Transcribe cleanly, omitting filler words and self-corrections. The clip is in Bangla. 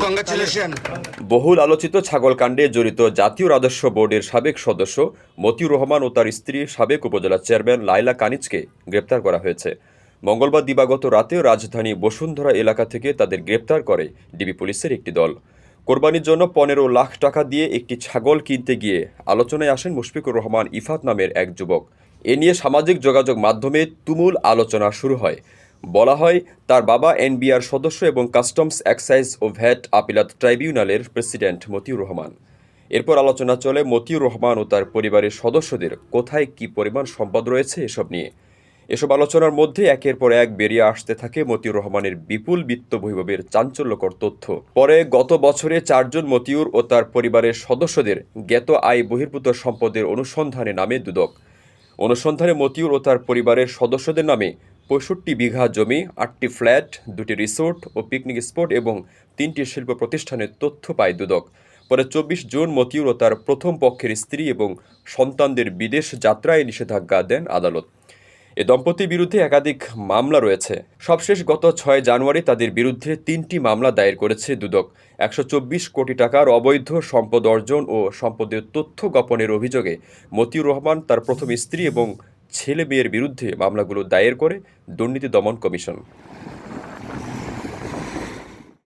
কংগ্রাচুলেশন। বহুল আলোচিত ছাগলকাণ্ডে জড়িত জাতীয় রাজস্ব বোর্ডের সাবেক সদস্য মতিউর রহমান ও তার স্ত্রী সাবেক উপজেলা চেয়ারম্যান লায়লা কানিজকে গ্রেপ্তার করা হয়েছে। মঙ্গলবার দিবাগত রাতে রাজধানী বসুন্ধরা এলাকা থেকে তাদের গ্রেপ্তার করে ডিবি পুলিশের একটি দল। কোরবানির জন্য 15 লাখ টাকা দিয়ে একটি ছাগল কিনতে গিয়ে আলোচনায় আসেন মুশফিকুর রহমান ইফাত নামের এক যুবক। এ নিয়ে সামাজিক যোগাযোগ মাধ্যমে তুমুল আলোচনা শুরু হয়। বলা হয়, তার বাবা এনবিআর সদস্য এবং কাস্টমস এক্সাইজ ও ভ্যাট আপিলাত ট্রাইব্যুনালের প্রেসিডেন্ট মতিউর রহমান। এরপর আলোচনা চলে মতিউর রহমান ও তার পরিবারের সদস্যদের কোথায় কী পরিমাণ সম্পদ রয়েছে এসব নিয়ে। এসব আলোচনার মধ্যে একের পর এক বেরিয়ে আসতে থাকে মতিউর রহমানের বিপুল বিত্ত বৈভবের চাঞ্চল্যকর তথ্য। পরে গত বছরে 4 জন মতিউর ও তার পরিবারের সদস্যদের জ্ঞাত আয় বহির্ভূত সম্পদের অনুসন্ধানে নামে দুদক। অনুসন্ধানে মতিউর ও তার পরিবারের সদস্যদের নামে 65 বিঘা জমি, 8টি ফ্ল্যাট, 2টি রিসোর্ট ও পিকনিক স্পট এবং 3টি শিল্প প্রতিষ্ঠানের তথ্য পায় দুদক। পরে 24 জুন মতিউর ও তার প্রথম পক্ষের স্ত্রী এবং সন্তানদের বিদেশ যাত্রায় নিষেধাজ্ঞা দেন আদালত। এ দম্পতির বিরুদ্ধে একাধিক মামলা রয়েছে। সবশেষ গত 6 জানুয়ারি তাদের বিরুদ্ধে 3টি মামলা দায়ের করেছে দুদক। 124 কোটি টাকার অবৈধ সম্পদ অর্জন ও সম্পদের তথ্য গোপনের অভিযোগে মতিউর রহমান, তার প্রথম স্ত্রী এবং ছেলে মেয়ের বিরুদ্ধে মামলাগুলো দায়ের করে দুর্নীতি দমন কমিশন।